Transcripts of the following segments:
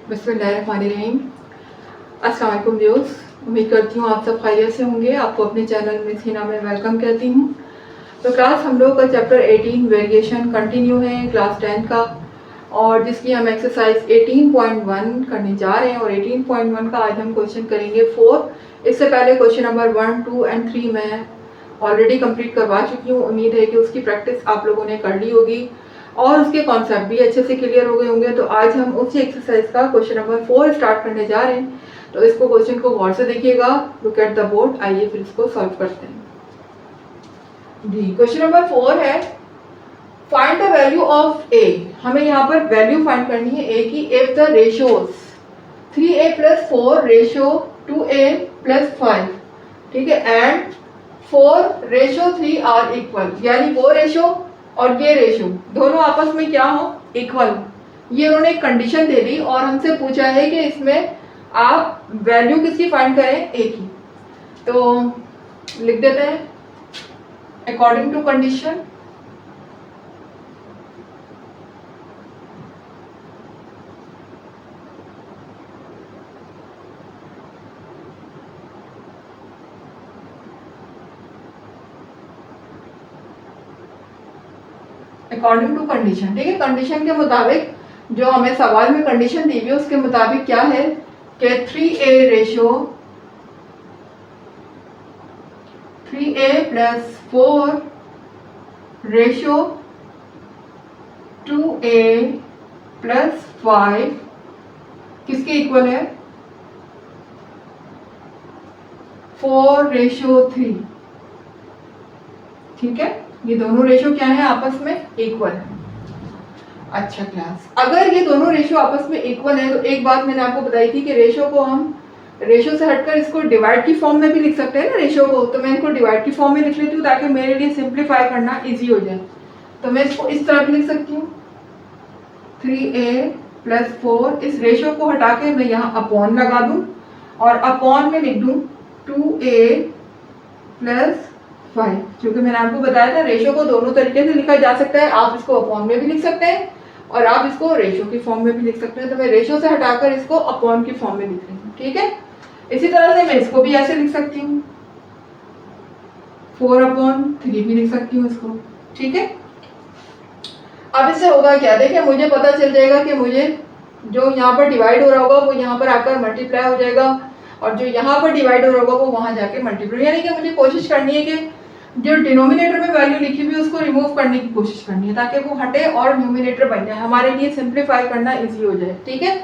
बिस्मिल्लाहिर्रहमानिर्रहीम। अस्सलाम वालेकुम व्यूअर्स, उम्मीद करती हूँ आप सब खैरियत से होंगे। आपको अपने चैनल में सीना में वेलकम कहती हूँ। तो क्लास हम लोग का चैप्टर 18 वेरिएशन कंटिन्यू है क्लास 10 का, और जिसकी हम एक्सरसाइज 18.1 करने जा रहे हैं। और 18.1 का आज हम क्वेश्चन करेंगे 4। इससे पहले क्वेश्चन नंबर 1, 2 एंड 3 मैं ऑलरेडी कंप्लीट करवा चुकी हूँ। उम्मीद है कि उसकी प्रैक्टिस आप लोगों ने कर ली होगी और उसके कॉन्सेप्ट भी अच्छे से क्लियर हो गए होंगे। तो आज हम उसी एक्सरसाइज का क्वेश्चन नंबर 4 स्टार्ट करने जा रहे हैं। तो इसको क्वेश्चन को गौर से देखिएगा, लुक एट द बोर्ड। आइए फिर इसको सॉल्व करते हैं। जी, क्वेश्चन नंबर 4 है फाइंड द वैल्यू ऑफ ए। हमें यहाँ पर वैल्यू फाइंड करनी है ए की if the ratios 3a + 4 ratio 2a + 5, ठीक है, एंड 4 रेशियो 3 आर इक्वल। यानी वो रेशियो और ये रेशियो दोनों आपस में क्या हो, इक्वल। ये उन्होंने एक कंडीशन दे दी और हमसे पूछा है कि इसमें आप वैल्यू किसकी फाइंड करें, ए की। तो लिख देते हैं according to condition. According to condition, ठीक है। कंडीशन के मुताबिक, जो हमें सवाल में कंडीशन दी हुई है उसके मुताबिक क्या है कि 3a ratio 3a + 4 ratio 2a + 5 किसके इक्वल है, 4 रेशियो 3, ठीक है। ये दोनों रेशियो क्या है, आपस में इक्वल है। अच्छा क्लास, अगर ये दोनों रेशियो आपस में इक्वल है तो एक बात मैंने आपको बताई थी कि रेशियो को हम रेशियो से हटकर इसको डिवाइड की फॉर्म में भी लिख सकते हैं ना रेशियो को। तो मैं इनको डिवाइड की फॉर्म में लिख लेती हूँ ताकि मेरे लिए सिंप्लीफाई करना इजी हो जाए। तो मैं इसको इस तरह भी लिख सकती हूँ 3a + 4। इस रेशियो को हटा के मैं यहाँ अपॉन लगा दूँ और अपॉन में लिख दूँ 2a + 5। क्योंकि मैंने आपको बताया था रेशियो को दोनों तरीके से लिखा जा सकता है। आप इसको अपॉन में भी लिख सकते हैं और आप इसको रेशियो की फॉर्म में भी लिख सकते हैं। तो मैं रेशियो से हटाकर इसको अपॉन की फॉर्म में लिख रही हूँ, ठीक है। इसी तरह से मैं इसको भी ऐसे लिख सकती हूँ, 4/3 भी लिख सकती हूँ इसको, ठीक है। अब इससे होगा क्या, देखिए मुझे पता चल जाएगा कि मुझे जो यहाँ पर डिवाइड हो रहा होगा वो यहाँ पर आकर मल्टीप्लाई हो जाएगा और जो यहाँ पर डिवाइड हो रहा होगा वो वहाँ जाके मल्टीप्लाई। यानी कि मुझे कोशिश करनी है कि जो डिनोमिनेटर में वैल्यू लिखी हुई है उसको रिमूव करने की कोशिश करनी है ताकि वो हटे और न्यूमिनेटर बन जाए, हमारे लिए सिंप्लीफाई करना इजी हो जाए, ठीक है।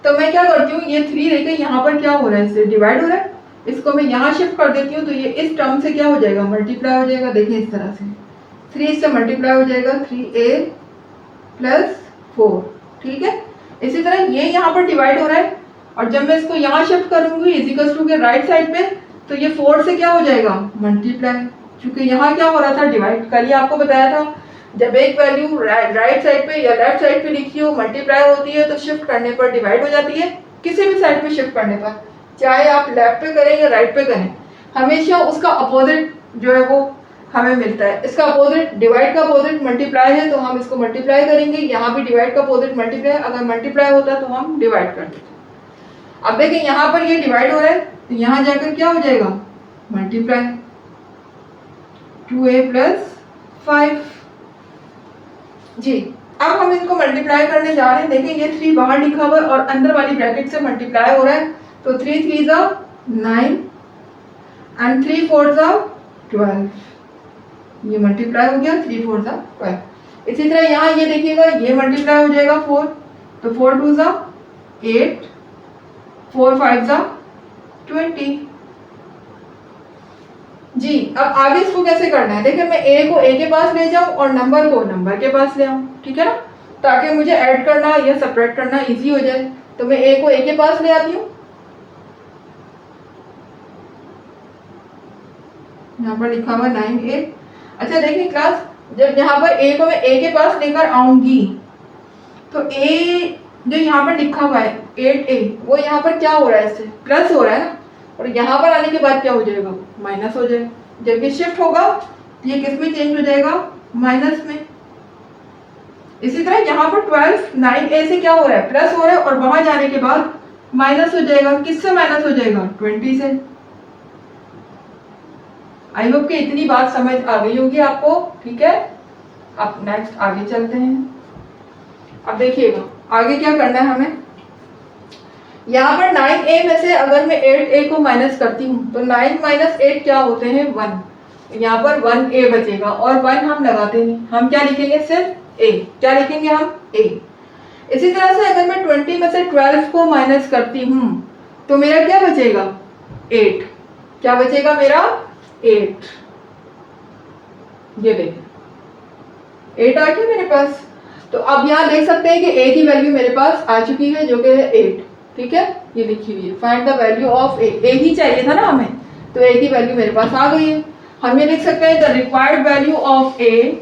तो मैं क्या करती हूँ, ये 3 लेके यहाँ पर क्या हो रहा है, इससे डिवाइड हो रहा है, इसको मैं यहाँ शिफ्ट कर देती हूँ। तो ये इस टर्म से क्या हो जाएगा, मल्टीप्लाई हो जाएगा। देखिए इस तरह से 3 इससे मल्टीप्लाई हो जाएगा, 3a + 4, ठीक है। इसी तरह ये यहाँ पर डिवाइड हो रहा है और जब मैं इसको यहाँ शिफ्ट करूंगी इजिकल्स टू के राइट साइड पे, तो ये 4 से क्या हो जाएगा, मल्टीप्लाई। क्योंकि यहाँ क्या हो रहा था, डिवाइड। कल ही आपको बताया था जब एक वैल्यू राइट साइड पे या लेफ्ट साइड पे लिखी हो, मल्टीप्लाई होती है तो शिफ्ट करने पर डिवाइड हो जाती है। किसी भी साइड पे शिफ्ट करने पर, चाहे आप लेफ्ट पे करें या राइट पे करें, हमेशा उसका अपोजिट जो है वो हमें मिलता है। इसका अपोजिट, डिवाइड का अपोजिट मल्टीप्लाई है तो हम इसको मल्टीप्लाई करेंगे। यहाँ भी डिवाइड का अपोजिट मल्टीप्लाई, अगर मल्टीप्लाई होता तो हम डिवाइड कर देते। अब देखिए यहाँ पर ये डिवाइड हो रहा है तो यहाँ जाकर क्या हो जाएगा, मल्टीप्लाई 2a + 5। जी, अब हम इनको मल्टीप्लाई करने जा रहे हैं। देखिए ये 3 बाहर लिखा हुआ है और अंदर वाली ब्रैकेट से मल्टीप्लाई हो रहा है। तो 3 3 9 एंड 3 4 12। ये मल्टीप्लाई हो गया, 3 4 12। इसी तरह यहाँ ये देखिएगा, ये मल्टीप्लाई हो जाएगा 4, तो 4 2 8, 4 5 20। जी, अब आगे इसको कैसे करना है, देखिए मैं a को a के पास ले जाऊं और नंबर को नंबर के पास ले आऊं, ठीक है ना, ताकि मुझे ऐड करना या सब्ट्रैक्ट करना इजी हो जाए। तो मैं a को a के पास ले आती हूँ, यहाँ पर लिखा हुआ 9a। अच्छा देखिए क्लास, जब यहाँ पर a को मैं a के पास लेकर आऊंगी तो a जो यहाँ पर लिखा हुआ है 8a, वो यहाँ पर क्या हो रहा है, इससे प्लस हो रहा है ना, और यहाँ पर आने के बाद क्या हो जाएगा, माइनस हो जाएगा। जब ये शिफ्ट होगा तो ये किस में चेंज हो जाएगा, माइनस में। इसी तरह यहाँ पर 12 9a से क्या हो रहा है, प्लस हो रहा है, और वहां जाने के बाद माइनस हो जाएगा। किससे माइनस हो जाएगा, 20 से। आई होप कि इतनी बात समझ आ गई होगी आपको, ठीक है। अब नेक्स्ट आगे चलते हैं। अब देखिएगा आगे क्या करना है हमें। यहाँ पर 9a में से अगर मैं 8a को माइनस करती हूँ तो 9 माइनस 8 क्या होते हैं, 1। यहाँ पर 1a बचेगा, और 1 हम लगाते नहीं, हम क्या लिखेंगे, सिर्फ a। क्या लिखेंगे हम, a। इसी तरह से अगर मैं 20 में से 12 को माइनस करती हूँ तो मेरा क्या बचेगा, 8। क्या बचेगा मेरा, 8। ये देखिए 8 आ गया मेरे पास। तो अब यहाँ देख सकते हैं कि a की वैल्यू मेरे पास आ चुकी है, जो कि है 8, ठीक है। ये लिखी हुई है, find the value of a ही चाहिए था ना हमें, तो a की वैल्यू मेरे पास आ गई है। हम ये लिख सकते हैं the required value of a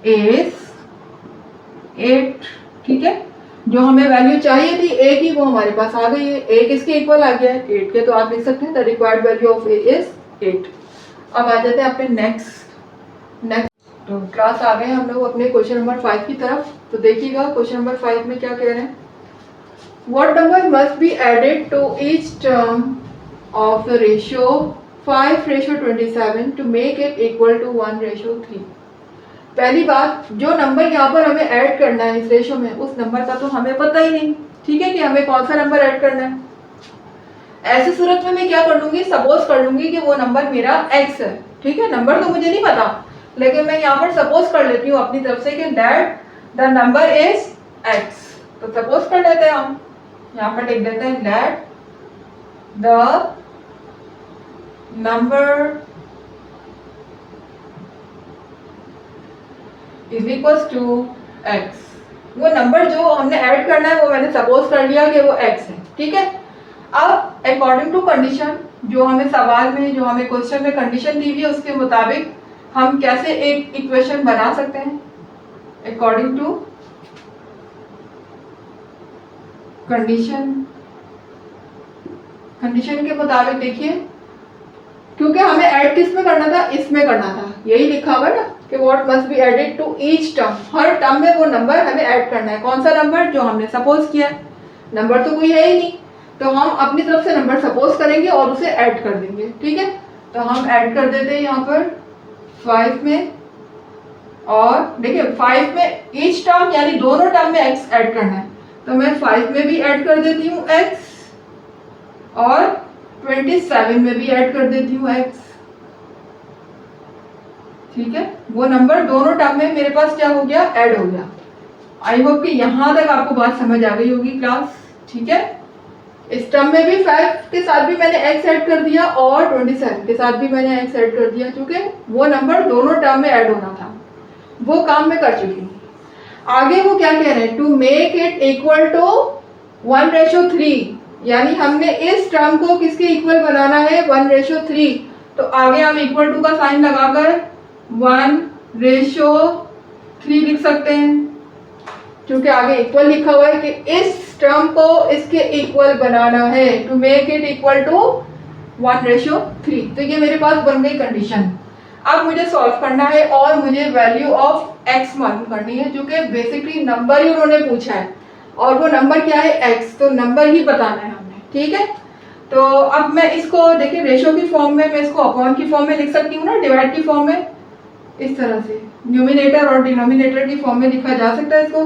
is 8, ठीक है। जो हमें वैल्यू चाहिए थी a की वो हमारे पास आ गई है। a किसके इक्वल आ गया है, 8 के। तो आप लिख सकते हैं the required value of a is 8। अब आ जाते हैं अपने नेक्स्ट तो क्लास आ गए हम लोग अपने क्वेश्चन नंबर 5 की तरफ। तो देखिएगा क्वेश्चन नंबर 5 में क्या कह रहे हैं, what number must be added to each term of the ratio 5:27 to make it equal to 1:3। पहली बात, जो नंबर यहाँ पर हमें ऐड करना है इस रेशो में, उस नंबर का तो हमें पता ही नहीं, ठीक है, कि हमें कौन सा नंबर ऐड करना है। ऐसी सूरत में मैं क्या कर लूंगी, सपोज कर लूंगी कि वो नंबर मेरा x है, ठीक है। नंबर तो मुझे नहीं पता, लेकिन मैं यहाँ पर सपोज कर लेती हूँ अपनी तरफ से कि that the number is x। तो सपोज कर लेते हैं हम, यहाँ पर लिख देते हैं that the number is equal to x। वो नंबर जो हमने ऐड करना है वो मैंने सपोज कर लिया कि वो x है, ठीक है। अब अकॉर्डिंग टू कंडीशन, जो हमें सवाल में, जो हमें क्वेश्चन में कंडीशन दी हुई है, उसके मुताबिक हम कैसे एक इक्वेशन बना सकते हैं। अकॉर्डिंग टू कंडीशन के मुताबिक देखिए, क्योंकि हमें ऐड किस में करना था, इसमें करना था। यही लिखा हुआ ना कि what must be added to each term, हर टर्म में वो नंबर हमें ऐड करना है। कौन सा नंबर, जो हमने सपोज किया है। नंबर तो कोई है ही नहीं, तो हम अपनी तरफ से नंबर सपोज करेंगे और उसे ऐड कर देंगे, ठीक है। तो हम ऐड कर देते हैं यहाँ पर 5 में, और देखिए 5 में ईच टर्म यानी दोनों टर्म में x ऐड करना है, तो मैं 5 में भी ऐड कर देती हूँ x, और 27 में भी ऐड कर देती हूँ x, ठीक है। वो नंबर दोनों टर्म में मेरे पास क्या हो गया, ऐड हो गया। आई होप कि यहाँ तक आपको बात समझ आ गई होगी क्लास, ठीक है। इस टर्म में भी 5 के साथ भी मैंने x ऐड कर दिया, और 27 के साथ भी मैंने x ऐड कर दिया, क्योंकि वो नंबर दोनों टर्म में ऐड होना था। वो काम मैं कर चुकी हूँ। आगे वो क्या कह रहे हैं, to make it equal to 1:3, यानी हमने इस टर्म को किसके इक्वल बनाना है, 1:3। तो आगे हम इक्वल टू का साइन लगाकर 1:3 लिख सकते हैं, क्योंकि आगे इक्वल लिखा हुआ है कि इस टर्म को इसके इक्वल बनाना है, to make it equal to 1:3। तो ये मेरे पास बन गई कंडीशन। अब मुझे सॉल्व करना है और मुझे वैल्यू ऑफ x मालूम करनी है, जो कि बेसिकली नंबर ही उन्होंने पूछा है, और वो नंबर क्या है, x। तो नंबर ही बताना है हमने, ठीक है। तो अब मैं इसको देखिए रेशो की फॉर्म में, मैं इसको अपॉन की फॉर्म में लिख सकती हूँ ना, डिवाइड की फॉर्म में, इस तरह से न्यूमिनेटर और डिनोमिनेटर की फॉर्म में लिखा जा सकता है इसको।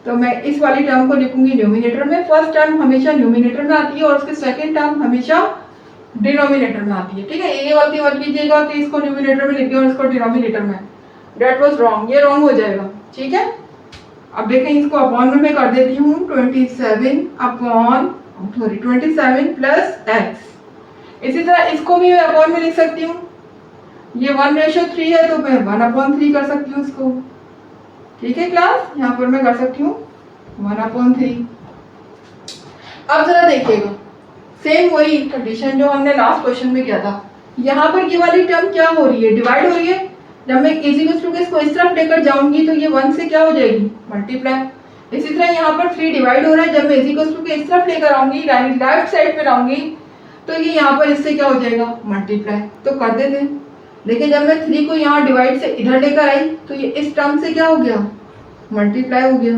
तो मैं इस वाली टर्म को लिखूंगी न्यूमिनेटर में। फर्स्ट टर्म हमेशा न्यूमिनेटर में आती है, और उसके सेकंड टर्म हमेशा डिनोमिनेटर में आती है, ठीक है। ये गलती मत कीजिएगा कि इसको न्यूमिनेटर में लिख दिया और इसको डिनोमिनेटर में, दैट वाज रॉन्ग, ये रॉन्ग हो जाएगा, ठीक है। अब देखें, इसको अपॉन में मैं कर देती हूँ 27 प्लस x। इसी तरह इसको भी मैं अपॉन में लिख सकती हूँ, ये 1:3 है तो मैं 1/3 कर सकती हूँ इसको, ठीक है क्लास। यहाँ पर मैं कर सकती हूँ 1/3। अब जरा देखिएगा, सेम वही कंडीशन जो हमने लास्ट क्वेश्चन में किया था। यहाँ पर ये वाली टर्म क्या हो रही है, डिवाइड हो रही है। जब मैं इजी को इसको इस तरफ लेकर जाऊंगी तो ये 1 से क्या हो जाएगी, मल्टीप्लाई। इसी तरह यहाँ पर 3 डिवाइड हो रहा है, जब मैं इज इक्वल टू के इस तरफ लेकर आऊंगी यानी लेफ्ट साइड पे लाऊंगी तो ये यहाँ पर इससे क्या हो जाएगा मल्टीप्लाई, तो कर देते हैं। लेकिन जब मैं 3 को यहाँ डिवाइड से इधर लेकर आई तो ये इस टर्म से क्या हो गया मल्टीप्लाई हो गया,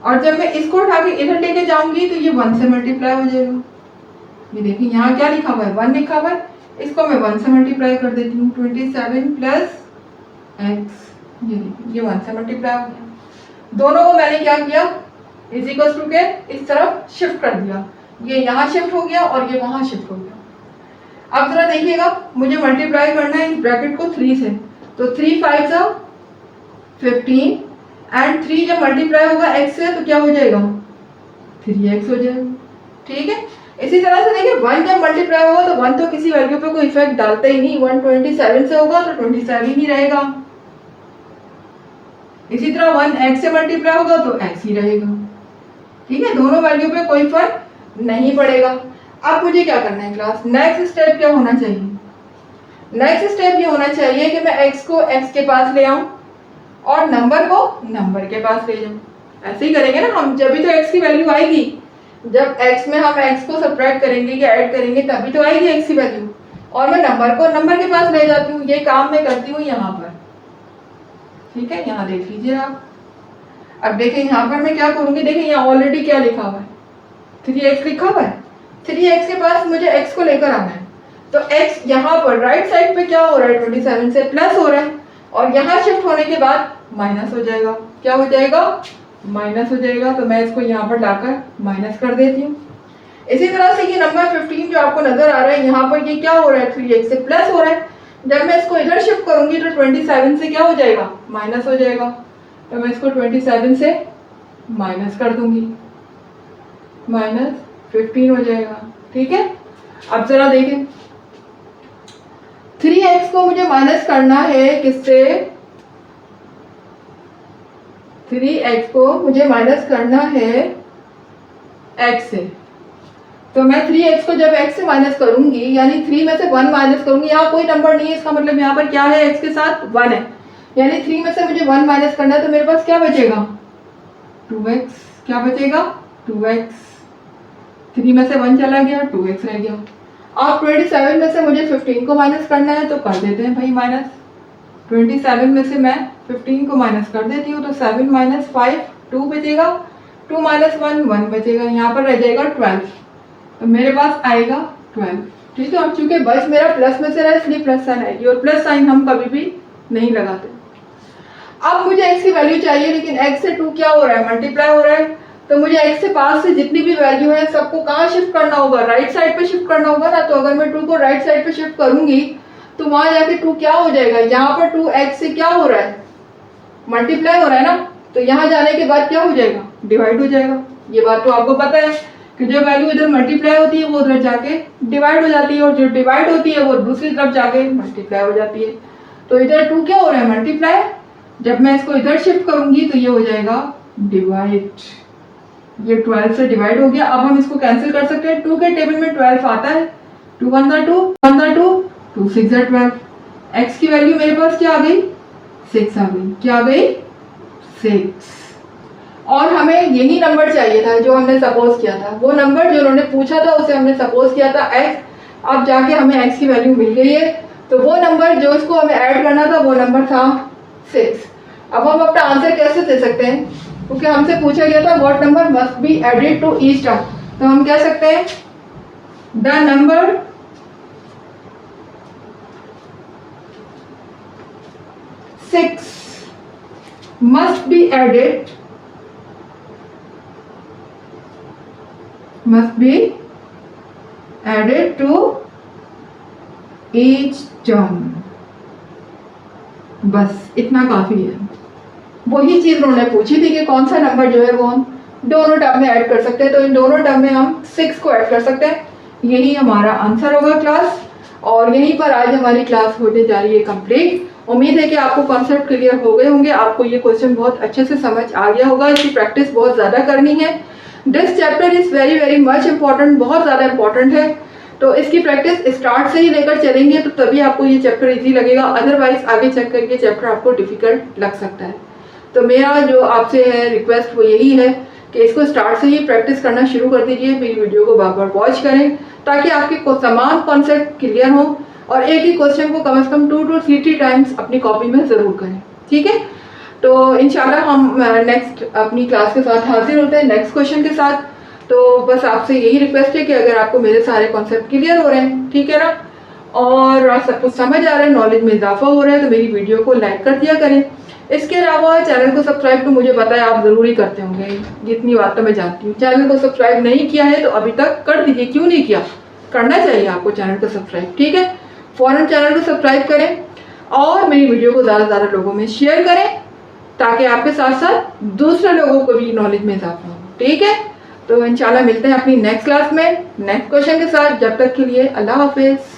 और जब मैं इसको उठा के इधर लेके जाऊंगी तो ये 1 से मल्टीप्लाई हो जाएगा। ये देखिए यहाँ क्या लिखा हुआ है 1 लिखा हुआ है, इसको मैं 1 से मल्टीप्लाई कर देती हूँ 27 प्लस एक्स, ये 1 से मल्टीप्लाई हो गया। दोनों को मैंने क्या किया इज इक्वल टू के इस तरफ शिफ्ट कर दिया, ये यहाँ शिफ्ट हो गया और ये वहाँ शिफ्ट हो गया। अब जरा देखिएगा मुझे मल्टीप्लाई करना है इस ब्रैकेट को 3 से, तो 3 5 जा 15 एंड 3 जब मल्टीप्लाई होगा x से तो क्या हो जाएगा 3x हो जाएगा। ठीक है, इसी तरह से देखिए 1 जब मल्टीप्लाई होगा तो 1 तो किसी वैल्यू पे कोई इफेक्ट डालता ही नहीं, 1 27 से होगा तो 27 ही रहेगा। इसी तरह 1 x से मल्टीप्लाई होगा तो x ही रहेगा। ठीक है, दोनों वैल्यू पे कोई फर्क नहीं पड़ेगा। अब मुझे क्या करना है क्लास, नेक्स्ट स्टेप क्या होना चाहिए, नेक्स्ट स्टेप ये होना चाहिए कि मैं x को x के पास ले आऊं और नंबर को नंबर के पास ले जाऊं। ऐसे ही करेंगे ना हम, जब भी तो x की वैल्यू आएगी, जब x में हम x को सब्ट्रैक्ट करेंगे या ऐड करेंगे तभी तो आएगी x की वैल्यू, और मैं नंबर को नंबर के पास ले जाती हूँ। ये काम मैं करती हूँ यहाँ पर। ठीक है, यहाँ देख लीजिए आप। अब देखिए यहाँ पर मैं क्या करूँगी, देखिए यहाँ ऑलरेडी क्या लिखा हुआ है 3x लिखा हुआ है, 3x के पास मुझे x को लेकर आना है, तो x यहाँ पर राइट साइड पे क्या हो रहा है 27 से प्लस हो रहा है, और यहाँ शिफ्ट होने के बाद माइनस हो जाएगा। क्या हो जाएगा माइनस हो जाएगा, तो मैं इसको यहाँ पर लाकर माइनस कर देती हूँ। इसी तरह से ये नंबर 15 जो आपको नजर आ रहा है यहाँ पर ये क्या हो रहा है 3x से प्लस हो रहा है, जब मैं इसको इधर शिफ्ट करूंगी तो 27 से क्या हो जाएगा माइनस हो जाएगा, तो मैं इसको 27 से माइनस कर दूंगी, माइनस 15 हो जाएगा। ठीक है, अब जरा देखें 3x को मुझे माइनस करना है किससे, 3x को मुझे माइनस करना है x से, तो मैं 3x को जब x से माइनस करूंगी यानी 3 में से 1 माइनस करूंगी, यहाँ कोई नंबर नहीं है, इसका मतलब यहाँ पर क्या है x के साथ 1 है, यानी 3 में से मुझे 1 माइनस करना है, तो मेरे पास क्या बचेगा 2x, क्या बचेगा 2x, 3 में से 1 चला गया 2x रह गया। अब 27 में से मुझे 15 को माइनस करना है, तो कर देते हैं भाई माइनस, 27 में से मैं 15 को माइनस कर देती हूँ, तो 7 माइनस 5 2 बचेगा, 2 माइनस 1 1 बचेगा, यहाँ पर रह जाएगा 12, तो मेरे पास आएगा 12। ठीक है, और चूंकि बस मेरा प्लस में से रहा इसलिए प्लस साइन आएगी, और प्लस साइन हम कभी भी नहीं लगाते। अब मुझे x की वैल्यू चाहिए, लेकिन x से 2 क्या हो रहा है मल्टीप्लाई हो रहा है, तो मुझे x से पास से जितनी भी वैल्यू है सबको कहाँ शिफ्ट करना होगा, राइट साइड पे शिफ्ट करना होगा ना। तो अगर मैं 2 को राइट साइड पे शिफ्ट करूंगी तो वहां जाके 2 क्या हो जाएगा, यहाँ पर 2x से क्या हो रहा है मल्टीप्लाई हो रहा है ना, तो यहाँ जाने के बाद क्या हो जाएगा डिवाइड हो जाएगा। ये बात तो आपको पता है कि जो वैल्यू इधर मल्टीप्लाई होती है वो उधर जाके डिवाइड हो जाती है, और जो डिवाइड होती है वो दूसरी तरफ जाके मल्टीप्लाई हो जाती है। तो इधर 2 क्या हो रहा है मल्टीप्लाई, जब मैं इसको इधर शिफ्ट करूंगी तो ये हो जाएगा डिवाइड, ये 12 से डिवाइड हो गया। अब हम इसको कैंसिल कर सकते हैं, 2 के टेबल में 12 आता है, 2 1 2 1 2 2 6 12, x की वैल्यू मेरे पास क्या आ गई 6 आ गई, क्या आ गई 6, और हमें यही नंबर चाहिए था जो हमने सपोज किया था, वो नंबर जो उन्होंने पूछा था उसे हमने सपोज किया था x। अब जाके हमें x की वैल्यू मिल गई है, तो वो नंबर जो इसको हमें ऐड करना था वो नंबर था 6। अब हम अपना आंसर कैसे दे सकते हैं, क्योंकि हमसे पूछा गया था what number must be added to each term, तो हम कह सकते हैं the number must be added to each term। बस इतना काफी है। वही चीज उन्होंने पूछी थी कि कौन सा नंबर जो है वो हम दोनों टर्म में ऐड कर सकते हैं, तो इन दोनों टर्म में हम 6 को ऐड कर सकते हैं। यही हमारा आंसर होगा क्लास, और यहीं पर आज हमारी क्लास होने जा रही है कंप्लीट। उम्मीद है कि आपको कॉन्सेप्ट क्लियर हो गए होंगे, आपको ये क्वेश्चन बहुत अच्छे से समझ आ गया होगा। इसकी प्रैक्टिस बहुत ज़्यादा करनी है। This chapter is very very much important, बहुत ज़्यादा इम्पॉर्टेंट है, तो इसकी प्रैक्टिस स्टार्ट से ही लेकर चलेंगे तो तभी आपको ये चैप्टर इजी लगेगा, अदरवाइज आगे चल कर ये चैप्टर आपको डिफिकल्ट लग सकता है। तो मेरा जो आपसे है रिक्वेस्ट वो यही है कि इसको स्टार्ट से ही प्रैक्टिस करना शुरू कर दीजिए। मेरी वीडियो को बार बार वॉच करें ताकि आपके तमाम कॉन्सेप्ट क्लियर हो, और एक ही क्वेश्चन को कम से कम 2 to 3 टाइम्स अपनी कॉपी में ज़रूर करें, ठीक है। तो इंशाल्लाह हम नेक्स्ट अपनी क्लास के साथ हाजिर होते हैं नेक्स्ट क्वेश्चन के साथ। तो बस आपसे यही रिक्वेस्ट है कि अगर आपको मेरे सारे कॉन्सेप्ट क्लियर हो रहे हैं, ठीक है ना, और सब कुछ समझ आ रहा है, नॉलेज में इजाफा हो रहा है, तो मेरी वीडियो को लाइक कर दिया करें। इसके अलावा चैनल को सब्सक्राइब तो मुझे पता है आप ज़रूर ही करते होंगे, जितनी बात तो मैं जानती हूँ। चैनल को सब्सक्राइब नहीं किया है तो अभी तक कर दीजिए, क्यों नहीं किया, करना चाहिए आपको चैनल को सब्सक्राइब, ठीक है। फ़ौरन चैनल को सब्सक्राइब करें और मेरी वीडियो को ज़्यादा से ज़्यादा लोगों में शेयर करें ताकि आपके साथ साथ दूसरे लोगों को भी नॉलेज में इजाफा हो, ठीक है। तो इंशाल्लाह मिलते हैं अपनी नेक्स्ट क्लास में नेक्स्ट क्वेश्चन के साथ। जब तक के लिए अल्लाह हाफिज़।